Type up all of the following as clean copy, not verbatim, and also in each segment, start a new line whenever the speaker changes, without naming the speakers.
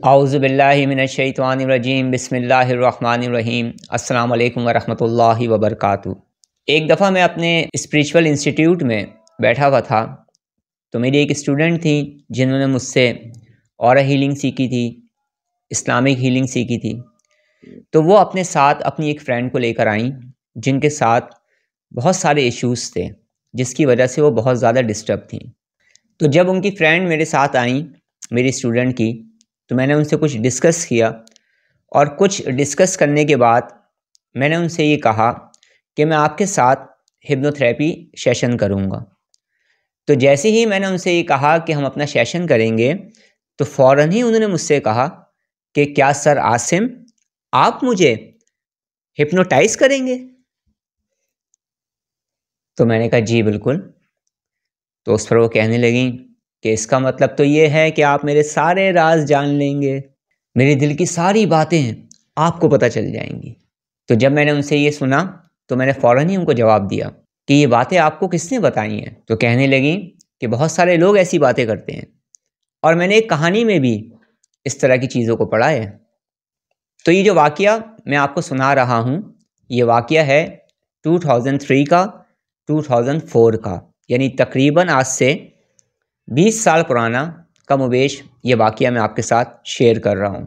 औज़ुबिल्लाहि मिनश्शैतानिर्रजीम बिस्मिल्लाहिर्रहमानिर्रहीम अस्सलामु अलैकुम वरहमतुल्लाहि वबरकातुहू। एक दफ़ा मैं अपने स्पिरिचुअल इंस्टीट्यूट में बैठा हुआ था, तो मेरी एक स्टूडेंट थी जिन्होंने मुझसे ऑरा हीलिंग सीखी थी, इस्लामिक हीलिंग सीखी थी। तो वो अपने साथ अपनी एक फ़्रेंड को लेकर आईं, जिनके साथ बहुत सारे इश्यूज़ थे, जिसकी वजह से वो बहुत ज़्यादा डिस्टर्ब थीं। तो जब उनकी फ़्रेंड मेरे साथ आईं, मेरी स्टूडेंट की, तो मैंने उनसे कुछ डिस्कस किया और कुछ डिस्कस करने के बाद मैंने उनसे ये कहा कि मैं आपके साथ हिप्नोथेरेपी सेशन करूँगा। तो जैसे ही मैंने उनसे ये कहा कि हम अपना सेशन करेंगे, तो फ़ौरन ही उन्होंने मुझसे कहा कि क्या सर आसिम, आप मुझे हिप्नोटाइज़ करेंगे? तो मैंने कहा जी बिल्कुल। तो उस पर वो कहने लगीं कि इसका मतलब तो ये है कि आप मेरे सारे राज जान लेंगे, मेरे दिल की सारी बातें आपको पता चल जाएंगी। तो जब मैंने उनसे ये सुना, तो मैंने फ़ौरन ही उनको जवाब दिया कि ये बातें आपको किसने बताई हैं? तो कहने लगी कि बहुत सारे लोग ऐसी बातें करते हैं और मैंने एक कहानी में भी इस तरह की चीज़ों को पढ़ा है। तो ये जो वाक़या मैं आपको सुना रहा हूँ, ये वाक़या है 2003 का, 2004 का, यानी तकरीबन आज से 20 साल पुराना कमोबेश ये वाक़या मैं आपके साथ शेयर कर रहा हूँ।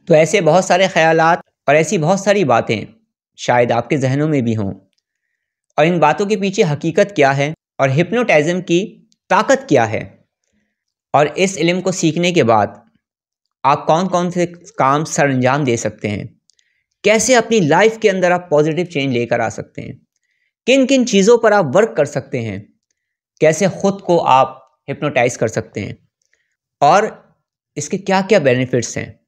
तो ऐसे बहुत सारे ख़यालात और ऐसी बहुत सारी बातें शायद आपके ज़हनों में भी हों, और इन बातों के पीछे हकीकत क्या है और हिप्नोटिज़म की ताकत क्या है, और इस इल्म को सीखने के बाद आप कौन कौन से काम सरअंजाम दे सकते हैं, कैसे अपनी लाइफ के अंदर आप पॉजिटिव चेंज लेकर आ सकते हैं, किन किन चीज़ों पर आप वर्क कर सकते हैं, कैसे ख़ुद को आप हिप्नोटाइज़ कर सकते हैं, और इसके क्या क्या बेनिफिट्स हैं,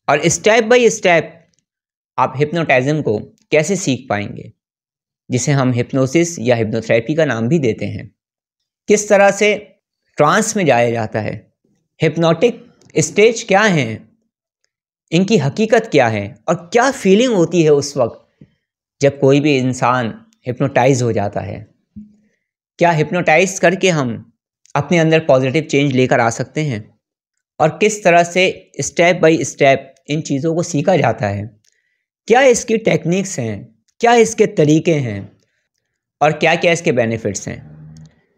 और स्टेप बाय स्टेप आप हिप्नोटिज़म को कैसे सीख पाएंगे, जिसे हम हिप्नोसिस या हिप्नोथेरेपी का नाम भी देते हैं। किस तरह से ट्रांस में जाया जाता है, हिप्नोटिक स्टेज क्या हैं, इनकी हकीकत क्या है, और क्या फीलिंग होती है उस वक्त जब कोई भी इंसान हिप्नोटाइज हो जाता है। क्या हिप्नोटाइज करके हम अपने अंदर पॉजिटिव चेंज लेकर आ सकते हैं, और किस तरह से स्टेप बाय स्टेप इन चीज़ों को सीखा जाता है, क्या इसकी टेक्निक्स हैं, क्या इसके तरीके हैं, और क्या क्या इसके बेनिफिट्स हैं।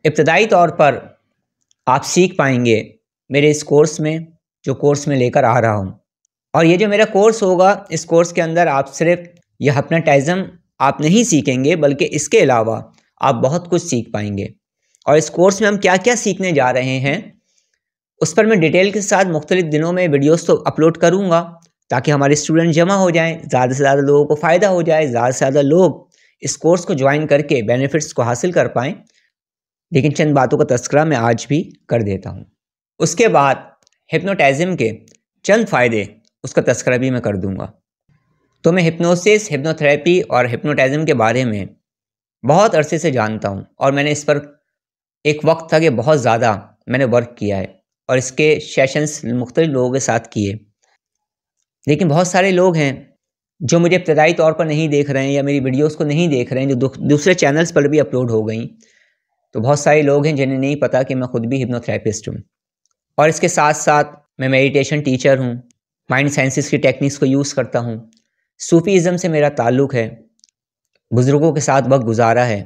इब्तदाई तौर पर आप सीख पाएंगे मेरे इस कोर्स में, जो कोर्स में लेकर आ रहा हूँ। और ये जो मेरा कोर्स होगा, इस कोर्स के अंदर आप सिर्फ यह हिप्नोटिज़म आप नहीं सीखेंगे, बल्कि इसके अलावा आप बहुत कुछ सीख पाएंगे। और इस कोर्स में हम क्या क्या सीखने जा रहे हैं, उस पर मैं डिटेल के साथ मुख्तलिफ दिनों में वीडियोस तो अपलोड करूँगा, ताकि हमारे स्टूडेंट जमा हो जाएं, ज़्यादा से ज़्यादा लोगों को फ़ायदा हो जाए, ज़्यादा से ज़्यादा लोग इस कोर्स को ज्वाइन करके बेनिफिट्स को हासिल कर पाएँ। लेकिन चंद बातों का तज़किरा मैं आज भी कर देता हूँ। उसके बाद हिप्नोटिज़म के चंद फ़ायदे, उसका तज़किरा भी मैं कर दूँगा। तो मैं हिप्नोसिस, हिप्नोथेरेपी और हिप्नोटिज़म के बारे में बहुत अरसे से जानता हूँ, और मैंने इस पर एक वक्त था कि बहुत ज़्यादा मैंने वर्क किया है और इसके सेशंस मुख्तलिफ लोगों के साथ किए। लेकिन बहुत सारे लोग हैं जो मुझे इब्तदाई तौर पर नहीं देख रहे हैं, या मेरी वीडियोस को नहीं देख रहे हैं, जो दूसरे चैनल्स पर भी अपलोड हो गई। तो बहुत सारे लोग हैं जिन्हें नहीं पता कि मैं ख़ुद भी हिप्नोथेरेपिस्ट हूँ, और इसके साथ साथ मैं मेडिटेशन टीचर हूँ, माइंड साइंसेस की टेक्निक्स को यूज़ करता हूँ, सूफ़ीज़म से मेरा ताल्लुक़ है, बुज़ुर्गों के साथ वक्त गुजारा है,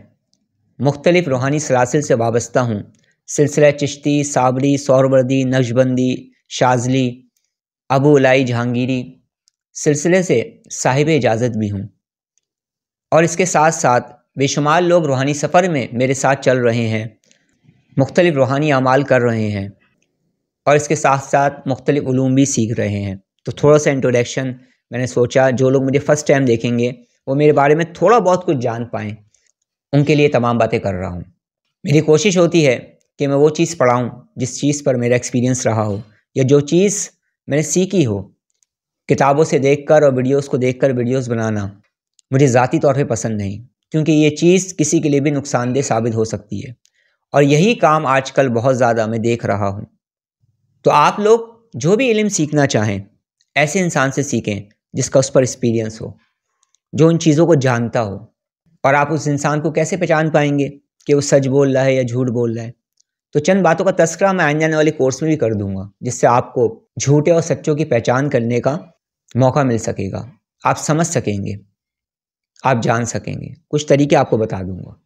मुख्तलिफ़ रूहानी सलासिल से वाबस्ता हूँ, सिलसिला चिश्ती, साबरी, सोहरवर्दी, नक्शबंदी, शाज़ली, अबू उलाई जहांगीरी सिलसिले से साहिब इजाज़त भी हूँ। और इसके साथ साथ बेशुमार लोग रूहानी सफ़र में मेरे साथ चल रहे हैं, मुख्तलिफ़ रूहानी अमाल कर रहे हैं, और इसके साथ साथ मुख्तलिफ़ उलूम भी सीख रहे हैं। तो थोड़ा सा इंट्रोडक्शन मैंने सोचा जो लोग मुझे फ़र्स्ट टाइम देखेंगे वो मेरे बारे में थोड़ा बहुत कुछ जान पाएँ, उनके लिए तमाम बातें कर रहा हूँ। मेरी कोशिश होती है कि मैं वो चीज़ पढ़ाऊँ जिस चीज़ पर मेरा एक्सपीरियंस रहा हो, या जो चीज़ मैंने सीखी हो। किताबों से देखकर और वीडियोस को देखकर वीडियोस बनाना मुझे ज़ाती तौर पे पसंद नहीं, क्योंकि ये चीज़ किसी के लिए भी नुकसानदेह साबित हो सकती है, और यही काम आजकल बहुत ज़्यादा मैं देख रहा हूँ। तो आप लोग जो भी इल्म सीखना चाहें, ऐसे इंसान से सीखें जिसका उस पर एक्सपीरियंस हो, जो उन चीज़ों को जानता हो। और आप उस इंसान को कैसे पहचान पाएंगे कि वो सच बोल रहा है या झूठ बोल रहा है? तो चंद बातों का तस्करा मैं आने जाने वाले कोर्स में भी कर दूंगा, जिससे आपको झूठे और सच्चों की पहचान करने का मौका मिल सकेगा। आप समझ सकेंगे, आप जान सकेंगे, कुछ तरीके आपको बता दूंगा।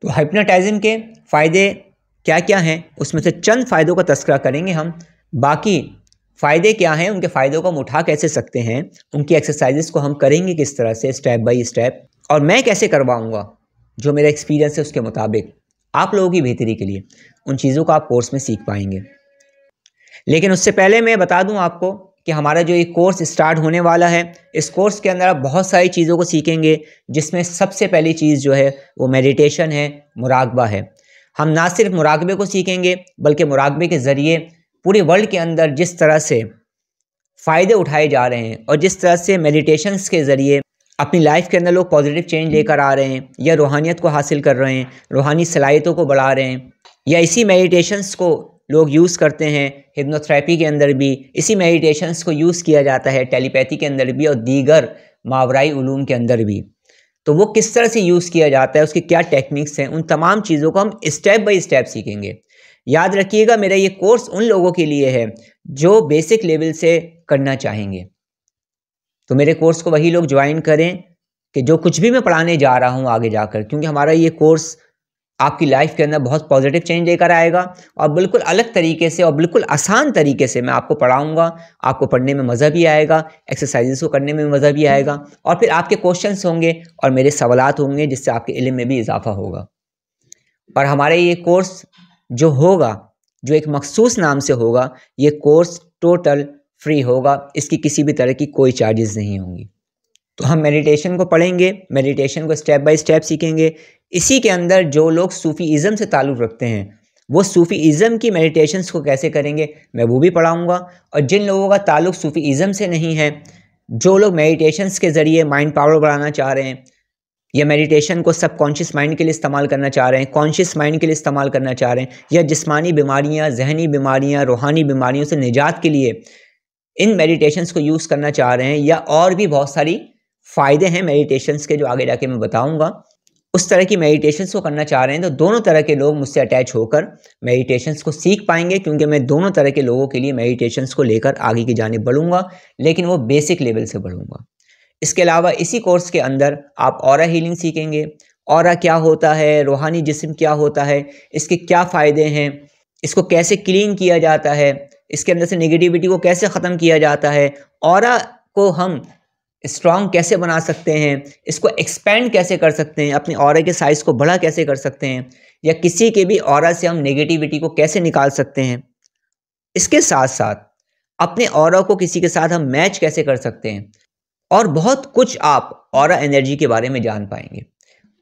तो हिप्नोटाइज्म के फ़ायदे क्या क्या हैं, उसमें से चंद फ़ायदों का तस्करा करेंगे हम। बाकी फ़ायदे क्या हैं, उनके फ़ायदों को हम उठा कैसे सकते हैं, उनकी एक्सरसाइजेस को हम करेंगे किस तरह से स्टेप बाय स्टेप, और मैं कैसे करवाऊँगा जो मेरा एक्सपीरियंस है उसके मुताबिक आप लोगों की बेहतरी के लिए, उन चीज़ों को आप कोर्स में सीख पाएंगे। लेकिन उससे पहले मैं बता दूं आपको कि हमारा जो ये कोर्स स्टार्ट होने वाला है, इस कोर्स के अंदर आप बहुत सारी चीज़ों को सीखेंगे, जिसमें सबसे पहली चीज़ जो है वो मेडिटेशन है, मुराकबा है। हम ना सिर्फ मुराकबे को सीखेंगे, बल्कि मुराकबे के ज़रिए पूरे वर्ल्ड के अंदर जिस तरह से फ़ायदे उठाए जा रहे हैं और जिस तरह से मेडिटेशंस के ज़रिए अपनी लाइफ के अंदर लोग पॉजिटिव चेंज लेकर आ रहे हैं, या रूहानियत को हासिल कर रहे हैं, रूहानी सलाहियतों को बढ़ा रहे हैं, या इसी मेडिटेशंस को लोग यूज़ करते हैं हिप्नोथेरेपी के अंदर भी, इसी मेडिटेशंस को यूज़ किया जाता है टेलीपैथी के अंदर भी और दीगर मावराई उलूम के अंदर भी। तो वो किस तरह से यूज़ किया जाता है, उसकी क्या टेक्निक्स हैं, उन तमाम चीज़ों को हम स्टेप बाय स्टेप सीखेंगे। याद रखिएगा, मेरा ये कोर्स उन लोगों के लिए है जो बेसिक लेवल से करना चाहेंगे। तो मेरे कोर्स को वही लोग ज्वाइन करें कि जो कुछ भी मैं पढ़ाने जा रहा हूँ आगे जाकर, क्योंकि हमारा ये कोर्स आपकी लाइफ के अंदर बहुत पॉजिटिव चेंज लेकर आएगा और बिल्कुल अलग तरीके से और बिल्कुल आसान तरीके से मैं आपको पढ़ाऊंगा। आपको पढ़ने में मज़ा भी आएगा, एक्सरसाइजेस को करने में मज़ा भी आएगा, और फिर आपके क्वेश्चंस होंगे और मेरे सवालात होंगे, जिससे आपके इल्म में भी इजाफा होगा। और हमारे ये कोर्स जो होगा, जो एक मखसूस नाम से होगा, ये कोर्स टोटल फ्री होगा, इसकी किसी भी तरह की कोई चार्जेस नहीं होंगी। तो हम मेडिटेशन को पढ़ेंगे, मेडिटेशन को स्टेप बाय स्टेप सीखेंगे। इसी के अंदर जो लोग सूफ़ीज़म से ताल्लुक़ रखते हैं, वो सूफ़ीज़म की मेडिटेशंस को कैसे करेंगे मैं वो भी पढ़ाऊँगा। और जिन लोगों का ताल्लुक़ सूफ़ीज़म से नहीं है, जो लोग मेडिटेशंस के ज़रिए माइंड पावर बढ़ाना चाह रहे हैं, या मेडिटेशन को सबकॉन्शियस माइंड के लिए इस्तेमाल करना चाह रहे हैं, कॉन्शियस माइंड के लिए इस्तेमाल करना चाह रहे हैं, या जिस्मानी बीमारियाँ, जहनी बीमारियाँ, रूहानी बीमारियों से निजात के लिए इन मेडिटेशंस को यूज़ करना चाह रहे हैं, या और भी बहुत सारी फ़ायदे हैं मेडिटेशंस के जो आगे जाके मैं बताऊंगा, उस तरह की मेडिटेशंस को करना चाह रहे हैं, तो दोनों तरह के लोग मुझसे अटैच होकर मेडिटेशंस को सीख पाएंगे, क्योंकि मैं दोनों तरह के लोगों के लिए मेडिटेशंस को लेकर आगे की जानिब बढ़ूंगा, लेकिन वो बेसिक लेवल से बढ़ूंगा। इसके अलावा इसी कोर्स के अंदर आप ऑरा हीलिंग सीखेंगे। ऑरा क्या होता है, रूहानी जिस्म क्या होता है, इसके क्या फ़ायदे हैं, इसको कैसे क्लीन किया जाता है, इसके अंदर से नेगेटिविटी को कैसे ख़त्म किया जाता है, ऑरा को हम स्ट्रॉन्ग कैसे बना सकते हैं, इसको एक्सपेंड कैसे कर सकते हैं, अपने ऑरा के साइज़ को बड़ा कैसे कर सकते हैं, या किसी के भी ऑरा से हम नेगेटिविटी को कैसे निकाल सकते हैं। इसके साथ साथ अपने ऑरा को किसी के साथ हम मैच कैसे कर सकते हैं, और बहुत कुछ आप ऑरा एनर्जी के बारे में जान पाएंगे।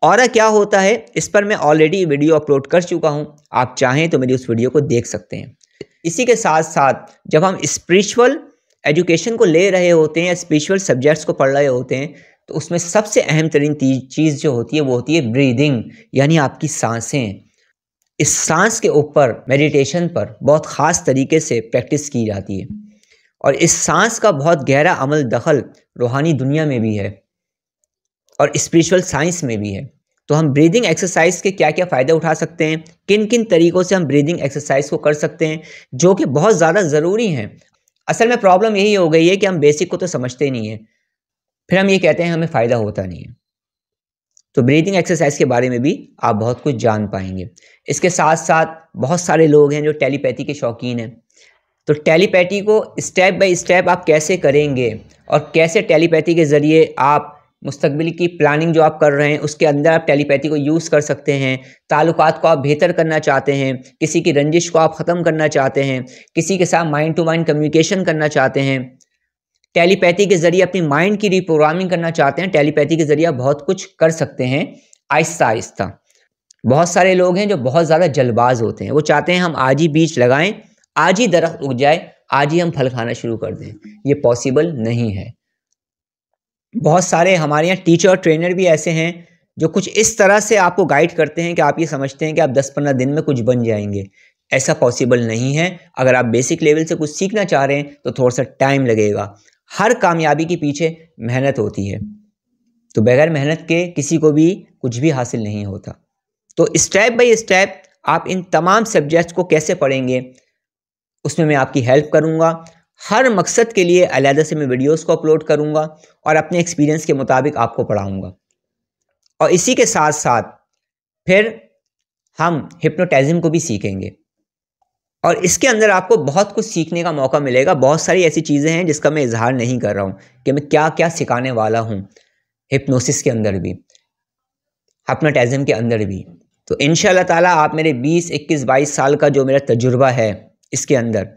ऑरा क्या होता है, इस पर मैं ऑलरेडी वीडियो अपलोड कर चुका हूं, आप चाहें तो मेरी उस वीडियो को देख सकते हैं। इसी के साथ साथ जब हम स्पिरिचुअल एजुकेशन को ले रहे होते हैं या स्पिरिचुअल सब्जेक्ट्स को पढ़ रहे होते हैं, तो उसमें सबसे अहम तरीन चीज़ जो होती है वो होती है ब्रीदिंग, यानी आपकी सांसें। इस सांस के ऊपर मेडिटेशन पर बहुत ख़ास तरीके से प्रैक्टिस की जाती है, और इस सांस का बहुत गहरा अमल दखल रूहानी दुनिया में भी है और स्पिरिचुअल साइंस में भी है। तो हम ब्रीदिंग एक्सरसाइज के क्या क्या फ़ायदे उठा सकते हैं, किन किन तरीक़ों से हम ब्रीदिंग एक्सरसाइज को कर सकते हैं, जो कि बहुत ज़्यादा ज़रूरी हैं। असल में प्रॉब्लम यही हो गई है कि हम बेसिक को तो समझते ही नहीं है, फिर हम ये कहते हैं हमें फ़ायदा होता नहीं है। तो ब्रीदिंग एक्सरसाइज के बारे में भी आप बहुत कुछ जान पाएंगे। इसके साथ साथ बहुत सारे लोग हैं जो टेलीपैथी के शौकीन हैं, तो टेलीपैथी को स्टेप बाय स्टेप आप कैसे करेंगे और कैसे टेलीपैथी के ज़रिए आप मुस्तकबिल की प्लानिंग जो आप कर रहे हैं उसके अंदर आप टेलीपैथी को यूज़ कर सकते हैं। ताल्लुकात को आप बेहतर करना चाहते हैं, किसी की रंजिश को आप ख़त्म करना चाहते हैं, किसी के साथ माइंड टू माइंड कम्युनिकेशन करना चाहते हैं, टेलीपैथी के ज़रिए अपनी माइंड की रिप्रोग्रामिंग करना चाहते हैं, टेलीपैथी के ज़रिए आप बहुत कुछ कर सकते हैं आहिस्ता आहिस्ता। बहुत सारे लोग हैं जो बहुत ज़्यादा जल्दबाज होते हैं, वो चाहते हैं हम आज ही बीज लगाएं, आज ही दरख्त उग जाए, आज ही हम फल खाना शुरू कर दें। ये पॉसिबल नहीं है। बहुत सारे हमारे यहाँ टीचर ट्रेनर भी ऐसे हैं जो कुछ इस तरह से आपको गाइड करते हैं कि आप ये समझते हैं कि आप 10-15 दिन में कुछ बन जाएंगे। ऐसा पॉसिबल नहीं है। अगर आप बेसिक लेवल से कुछ सीखना चाह रहे हैं तो थोड़ा सा टाइम लगेगा। हर कामयाबी के पीछे मेहनत होती है, तो बगैर मेहनत के किसी को भी कुछ भी हासिल नहीं होता। तो स्टेप बाय स्टेप आप इन तमाम सब्जेक्ट्स को कैसे पढ़ेंगे उसमें मैं आपकी हेल्प करूँगा। हर मकसद के लिए अलहदा से मैं वीडियोस को अपलोड करूँगा और अपने एक्सपीरियंस के मुताबिक आपको पढ़ाऊँगा। और इसी के साथ साथ फिर हम हिप्नोटिज्म को भी सीखेंगे और इसके अंदर आपको बहुत कुछ सीखने का मौका मिलेगा। बहुत सारी ऐसी चीज़ें हैं जिसका मैं इजहार नहीं कर रहा हूँ कि मैं क्या क्या सिखाने वाला हूँ हिप्नोसिस के अंदर भी, हिप्नोटिज्म के अंदर भी। तो इंशाल्लाह ताला आप मेरे 20, 21, 22 साल का जो मेरा तजुर्बा है इसके अंदर,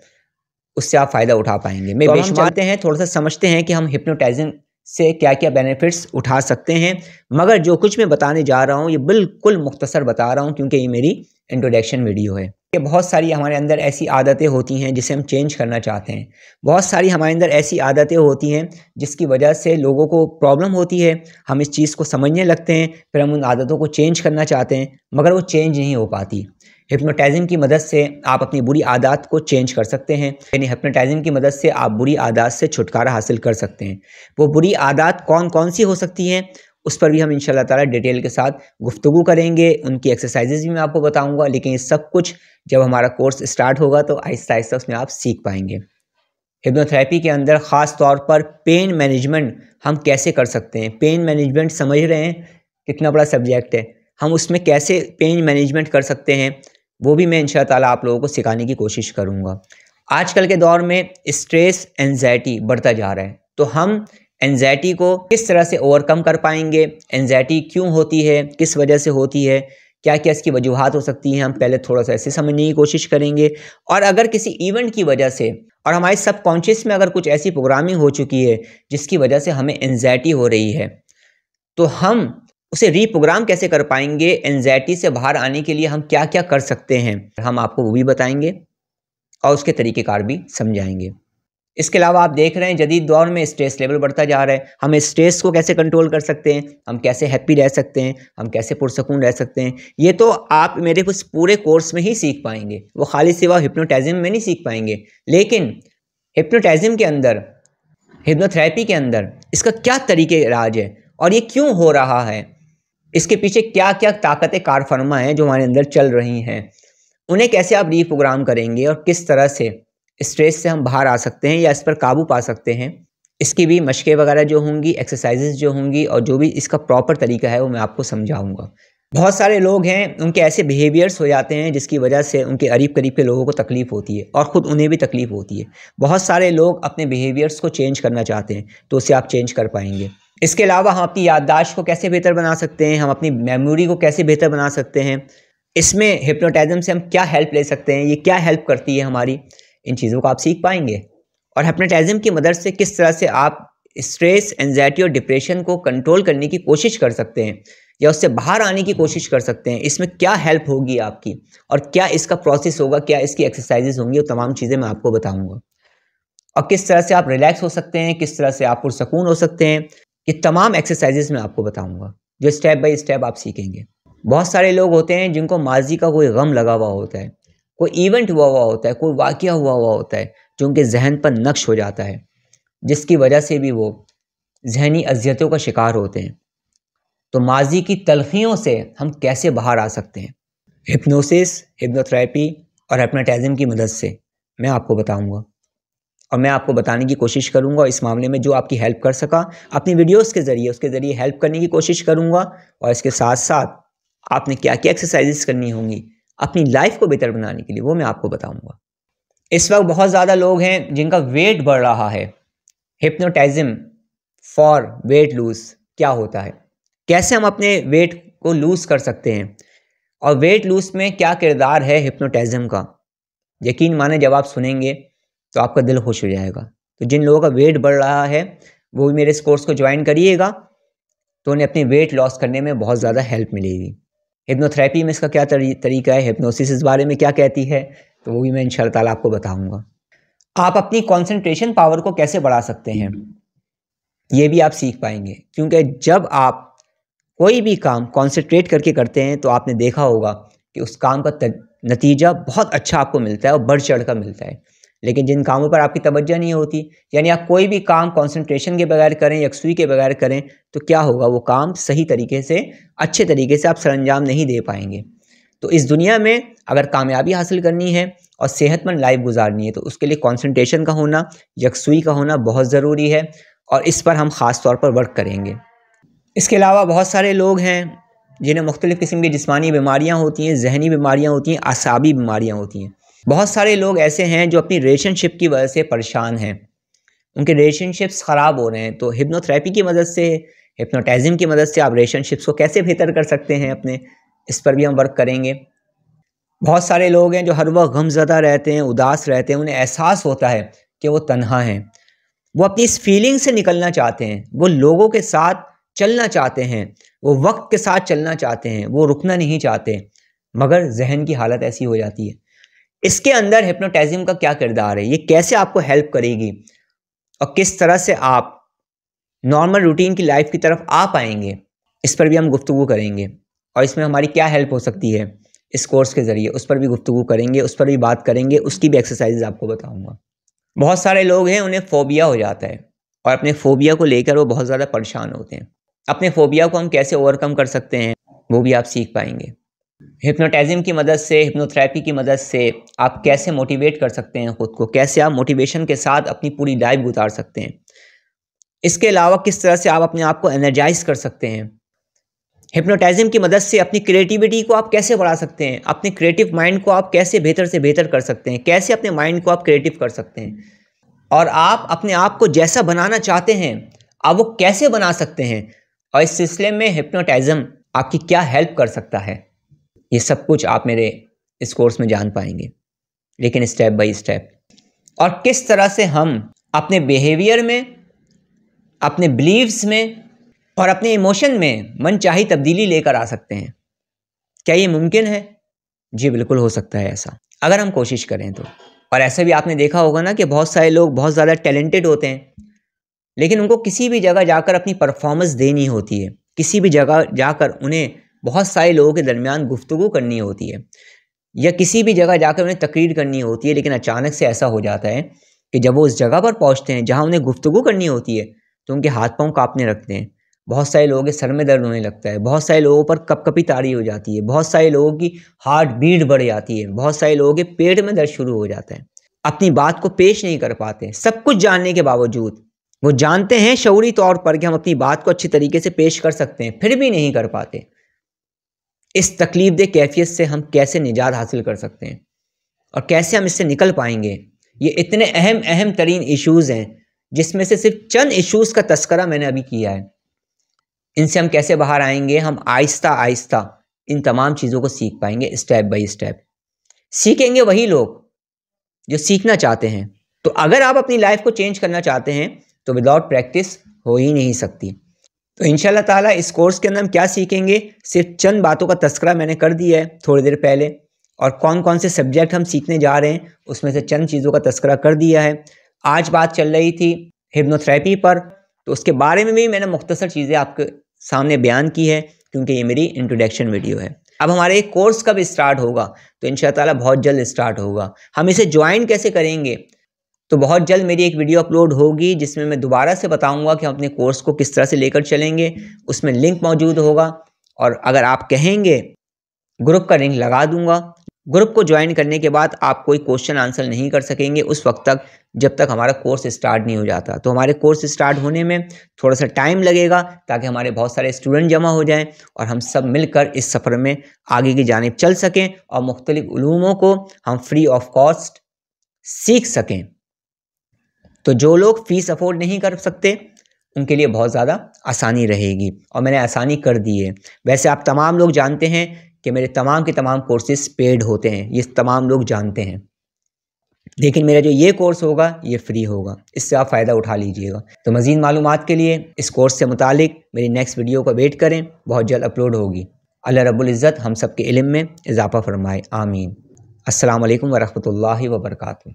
उससे आप फ़ायदा उठा पाएंगे। मैं चलते हैं, थोड़ा सा समझते हैं कि हम हिप्नोटिज्म से क्या क्या बेनिफिट्स उठा सकते हैं। मगर जो कुछ मैं बताने जा रहा हूँ ये बिल्कुल मुख्तसर बता रहा हूँ क्योंकि ये मेरी इंट्रोडक्शन वीडियो है। कि बहुत सारी हमारे अंदर ऐसी आदतें होती हैं जिसे हम चेंज करना चाहते हैं। बहुत सारी हमारे अंदर ऐसी आदतें होती हैं जिसकी वजह से लोगों को प्रॉब्लम होती है। हम इस चीज़ को समझने लगते हैं, फिर हम उन आदतों को चेंज करना चाहते हैं मगर वो चेंज नहीं हो पाती। हिप्नोटिज्म की मदद से आप अपनी बुरी आदत को चेंज कर सकते हैं, यानी हिप्नोटिज्म की मदद से आप बुरी आदत से छुटकारा हासिल कर सकते हैं। वो बुरी आदत कौन कौन सी हो सकती हैं उस पर भी हम इंशाल्लाह ताला डिटेल के साथ गुफ्तगू करेंगे। उनकी एक्सरसाइजेज भी मैं आपको बताऊंगा, लेकिन ये सब कुछ जब हमारा कोर्स स्टार्ट होगा तो आहिस्ता आहिस्ता उसमें आप सीख पाएंगे। हिप्नोथेरेपी के अंदर ख़ास तौर पर पेन मैनेजमेंट हम कैसे कर सकते हैं। पेन मैनेजमेंट समझ रहे हैं कितना बड़ा सब्जेक्ट है, हम उसमें कैसे पेन मैनेजमेंट कर सकते हैं वो भी मैं इंशाल्लाह ताला आप लोगों को सिखाने की कोशिश करूँगा। आजकल के दौर में स्ट्रेस, एंजाइटी बढ़ता जा रहा है, तो हम एंजाइटी को किस तरह से ओवरकम कर पाएंगे, एंजाइटी क्यों होती है, किस वजह से होती है, क्या क्या इसकी वजूहात हो सकती हैं, हम पहले थोड़ा सा ऐसे समझने की कोशिश करेंगे। और अगर किसी इवेंट की वजह से और हमारे सबकॉन्शियस में अगर कुछ ऐसी प्रोग्रामिंग हो चुकी है जिसकी वजह से हमें एंजाइटी हो रही है, तो हम उसे रीप्रोग्राम कैसे कर पाएंगे, एंजाइटी से बाहर आने के लिए हम क्या क्या कर सकते हैं, हम आपको वो भी बताएंगे और उसके तरीक़ेकार भी समझाएंगे। इसके अलावा आप देख रहे हैं जदीद दौर में स्ट्रेस लेवल बढ़ता जा रहा है। हम स्ट्रेस को कैसे कंट्रोल कर सकते हैं, हम कैसे हैप्पी रह सकते हैं, हम कैसे पुरसकून रह सकते हैं, ये तो आप मेरे उस पूरे कोर्स में ही सीख पाएंगे। वो खाली सिवा हिप्नोटिज्म में नहीं सीख पाएंगे, लेकिन हिप्नोटिज्म के अंदर, हिप्नोथेरेपी के अंदर इसका क्या तरीके इलाज है और ये क्यों हो रहा है, इसके पीछे क्या क्या ताकतें कारफरमा हैं जो हमारे अंदर चल रही हैं, उन्हें कैसे आप रीप्रोग्राम करेंगे और किस तरह से स्ट्रेस से हम बाहर आ सकते हैं या इस पर काबू पा सकते हैं, इसकी भी मशक़ें वगैरह जो होंगी, एक्सरसाइजेज जो होंगी और जो भी इसका प्रॉपर तरीका है वो मैं आपको समझाऊंगा। बहुत सारे लोग हैं उनके ऐसे बिहेवियर्स हो जाते हैं जिसकी वजह से उनके करीब करीब के लोगों को तकलीफ़ होती है और ख़ुद उन्हें भी तकलीफ़ होती है। बहुत सारे लोग अपने बिहेवियर्स को चेंज करना चाहते हैं, तो उसे आप चेंज कर पाएंगे। इसके अलावा हम अपनी याददाश्त को कैसे बेहतर बना सकते हैं, हम अपनी मेमोरी को कैसे बेहतर बना सकते हैं, इसमें हिप्नोटिज्म से हम क्या हेल्प ले सकते हैं, ये क्या हेल्प करती है हमारी, इन चीज़ों को आप सीख पाएंगे। और हिप्नोटिज्म की मदद से किस तरह से आप स्ट्रेस, एंजाइटी और डिप्रेशन को कंट्रोल करने की कोशिश कर सकते हैं या उससे बाहर आने की कोशिश कर सकते हैं, इसमें क्या हेल्प होगी आपकी और क्या इसका प्रोसेस होगा, क्या इसकी एक्सरसाइजेज होंगी, वो तमाम चीज़ें मैं आपको बताऊंगा। और किस तरह से आप रिलैक्स हो सकते हैं, किस तरह से आप पुरसकून हो सकते हैं, ये तमाम एक्सरसाइजेज मैं आपको बताऊँगा जो स्टेप बाई स्टेप आप सीखेंगे। बहुत सारे लोग होते हैं जिनको माजी का कोई गम लगा हुआ होता है, कोई इवेंट हुआ होता है, कोई वाक़या हुआ होता है जो उनके जहन पर नक्श हो जाता है, जिसकी वजह से भी वो ज़हनी अज़ियतों का शिकार होते हैं। तो माजी की तलख़ियों से हम कैसे बाहर आ सकते हैं, हिप्नोसिस, हिप्नोथेरेपी और हिप्नोटिज्म की मदद से मैं आपको बताऊंगा और मैं आपको बताने की कोशिश करूंगा। इस मामले में जो आपकी हेल्प कर सका अपनी वीडियोस के ज़रिए, उसके ज़रिए हेल्प करने की कोशिश करूंगा। और इसके साथ साथ आपने क्या क्या एक्सरसाइजेस करनी होंगी अपनी लाइफ को बेहतर बनाने के लिए, वो मैं आपको बताऊंगा। इस वक्त बहुत ज़्यादा लोग हैं जिनका वेट बढ़ रहा है। हिप्नोटिज्म फॉर वेट लूज़ क्या होता है, कैसे हम अपने वेट को लूज़ कर सकते हैं और वेट लूज़ में क्या किरदार है हिप्नोटिज्म का। यकीन माने जब आप सुनेंगे तो आपका दिल खुश हो जाएगा। तो जिन लोगों का वेट बढ़ रहा है वो भी मेरे इस कोर्स को ज्वाइन करिएगा, तो उन्हें अपनी वेट लॉस करने में बहुत ज़्यादा हेल्प मिलेगी। हिप्नोथेरेपी में इसका क्या तरीका है, हिप्नोसिस इस बारे में क्या कहती है, तो वो भी मैं इंशाल्लाह ताला आपको बताऊंगा। आप अपनी कंसंट्रेशन पावर को कैसे बढ़ा सकते हैं ये भी आप सीख पाएंगे, क्योंकि जब आप कोई भी काम कंसंट्रेट करके करते हैं तो आपने देखा होगा कि उस काम का नतीजा बहुत अच्छा आपको मिलता है और बढ़ चढ़ कर मिलता है। लेकिन जिन कामों पर आपकी तवज्जो नहीं होती, यानी आप कोई भी काम कंसंट्रेशन के बगैर करें, यकसुई के बगैर करें, तो क्या होगा, वो काम सही तरीके से, अच्छे तरीके से आप सरअंजाम नहीं दे पाएंगे। तो इस दुनिया में अगर कामयाबी हासिल करनी है और सेहतमंद लाइफ गुजारनी है तो उसके लिए कंसंट्रेशन का होना, यकसुई का होना बहुत ज़रूरी है और इस पर हम ख़ास तौर पर वर्क करेंगे। इसके अलावा बहुत सारे लोग हैं जिन्हें मुख्तलिफ़ किस्म की जिस्मानी बीमारियां होती हैं, जहनी बीमारियां होती हैं, आसाबी बीमारियां होती हैं। बहुत सारे लोग ऐसे हैं जो अपनी रिलेशनशिप की वजह से परेशान हैं, उनके रिलेशनशिप्स ख़राब हो रहे हैं। तो हिप्नोथेरेपी की मदद से, हिप्नोटिज़म की मदद से आप रिलेशनशिप्स को कैसे बेहतर कर सकते हैं अपने, इस पर भी हम वर्क करेंगे। बहुत सारे लोग हैं जो हर वक्त गमज़दा रहते हैं, उदास रहते हैं, उन्हें एहसास होता है कि वो तन्हा हैं। वो अपनी इस फीलिंग से निकलना चाहते हैं, वो लोगों के साथ चलना चाहते हैं, वो वक्त के साथ चलना चाहते हैं, वो रुकना नहीं चाहते, मगर जहन की हालत ऐसी हो जाती है। इसके अंदर हिप्नोटिज़म का क्या किरदार है, ये कैसे आपको हेल्प करेगी और किस तरह से आप नॉर्मल रूटीन की लाइफ की तरफ आ पाएंगे, इस पर भी हम गुफ्तगू करेंगे। और इसमें हमारी क्या हेल्प हो सकती है इस कोर्स के ज़रिए, उस पर भी गुफ्तगू करेंगे, उस पर भी बात करेंगे, उसकी भी एक्सरसाइज आपको बताऊँगा। बहुत सारे लोग हैं उन्हें फ़ोबिया हो जाता है और अपने फ़ोबिया को लेकर वो बहुत ज़्यादा परेशान होते हैं। अपने फ़ोबिया को हम कैसे ओवरकम कर सकते हैं वो भी आप सीख पाएंगे। हिप्नोटिज़म की मदद से, हिप्नोथेरेपी की मदद से आप कैसे मोटिवेट कर सकते हैं ख़ुद को, कैसे आप मोटिवेशन के साथ अपनी पूरी लाइफ गुजार सकते हैं। इसके अलावा किस तरह से आप अपने आप को एनर्जाइज कर सकते हैं। हिप्नोटिज़म की मदद से अपनी क्रिएटिविटी को आप कैसे बढ़ा सकते हैं, अपने क्रिएटिव माइंड को आप कैसे बेहतर से बेहतर कर सकते हैं, कैसे अपने माइंड को आप क्रिएटिव कर सकते हैं और आप अपने आप को जैसा बनाना चाहते हैं आप वो कैसे बना सकते हैं। और इस सिलसिले में हिप्नोटिज़म आपकी क्या हेल्प कर सकता है, ये सब कुछ आप मेरे इस कोर्स में जान पाएंगे, लेकिन स्टेप बाय स्टेप। और किस तरह से हम अपने बिहेवियर में, अपने बिलीव्स में और अपने इमोशन में मनचाही तब्दीली लेकर आ सकते हैं। क्या ये मुमकिन है? जी बिल्कुल हो सकता है ऐसा, अगर हम कोशिश करें तो। और ऐसा भी आपने देखा होगा ना कि बहुत सारे लोग बहुत ज़्यादा टैलेंटेड होते हैं, लेकिन उनको किसी भी जगह जाकर अपनी परफॉर्मेंस देनी होती है, किसी भी जगह जाकर उन्हें बहुत सारे लोगों के दरमियान गुफ्तगू करनी होती है या किसी भी जगह जाकर उन्हें तकरीर करनी होती है। लेकिन अचानक से ऐसा हो जाता है कि जब वो उस जगह पर पहुँचते हैं जहाँ उन्हें गुफ्तगू करनी होती है तो उनके हाथ पाँव काँपने लगते हैं, बहुत सारे लोगों के सर में दर्द होने लगता है, बहुत सारे लोगों पर कपकपी तारी हो जाती है, बहुत सारे लोगों की हार्ट बीट बढ़ जाती है, बहुत सारे लोगों के पेट में दर्द शुरू हो जाता है, अपनी बात को पेश नहीं कर पाते। सब कुछ जानने के बावजूद वो जानते हैं शऊरी तौर पर कि हम अपनी बात को अच्छी तरीके से पेश कर सकते हैं, फिर भी नहीं कर पाते। इस तकलीफ दे कैफियत से हम कैसे निजात हासिल कर सकते हैं और कैसे हम इससे निकल पाएंगे, ये इतने अहम तरीन इश्यूज़ हैं जिसमें से सिर्फ चंद इश्यूज़ का तस्करा मैंने अभी किया है। इनसे हम कैसे बाहर आएंगे, हम आहिस्ता आहिस्ता इन तमाम चीज़ों को सीख पाएंगे, स्टेप बाय स्टेप। सीखेंगे वही लोग जो सीखना चाहते हैं। तो अगर आप अपनी लाइफ को चेंज करना चाहते हैं तो विदाउट प्रैक्टिस हो ही नहीं सकती। तो इंशाल्लाह ताला इस कोर्स के अंदर हम क्या सीखेंगे, सिर्फ चंद बातों का तस्करा मैंने कर दिया है थोड़ी देर पहले, और कौन कौन से सब्जेक्ट हम सीखने जा रहे हैं उसमें से चंद चीज़ों का तस्करा कर दिया है। आज बात चल रही थी हिप्नोथेरेपी पर, तो उसके बारे में भी मैंने मुख्तसर चीज़ें आपके सामने बयान की है क्योंकि ये मेरी इंट्रोडक्शन वीडियो है। अब हमारे एक कोर्स कब स्टार्ट होगा, तो इंशाअल्लाह ताला बहुत जल्द स्टार्ट होगा। हम इसे ज्वाइन कैसे करेंगे, तो बहुत जल्द मेरी एक वीडियो अपलोड होगी जिसमें मैं दोबारा से बताऊंगा कि हम अपने कोर्स को किस तरह से लेकर चलेंगे। उसमें लिंक मौजूद होगा और अगर आप कहेंगे ग्रुप का लिंक लगा दूंगा। ग्रुप को ज्वाइन करने के बाद आप कोई क्वेश्चन आंसर नहीं कर सकेंगे उस वक्त तक जब तक हमारा कोर्स स्टार्ट नहीं हो जाता। तो हमारे कोर्स स्टार्ट होने में थोड़ा सा टाइम लगेगा ताकि हमारे बहुत सारे स्टूडेंट जमा हो जाएं और हम सब मिलकर इस सफ़र में आगे की जानिब चल सकें और मुख्तलिफ उलूमों को हम फ्री ऑफ कॉस्ट सीख सकें। तो जो लोग फ़ीस अफोर्ड नहीं कर सकते उनके लिए बहुत ज़्यादा आसानी रहेगी और मैंने आसानी कर दी है। वैसे आप तमाम लोग जानते हैं कि मेरे तमाम के तमाम कोर्सेज पेड होते हैं, ये तमाम लोग जानते हैं, लेकिन मेरा जो ये कोर्स होगा ये फ्री होगा, इससे आप फ़ायदा उठा लीजिएगा। तो मज़ीद मालूमात के लिए इस कोर्स से मुतालिक मेरी नेक्स्ट वीडियो को वेट करें, बहुत जल्द अपलोड होगी। अल्लाह रब्बुल इज़्ज़त हम सब के इल्म में इजाफ़ा फरमाए, आमीन। अस्सलामु अलैकुम वरहमतुल्लाहि वबरकातुहू।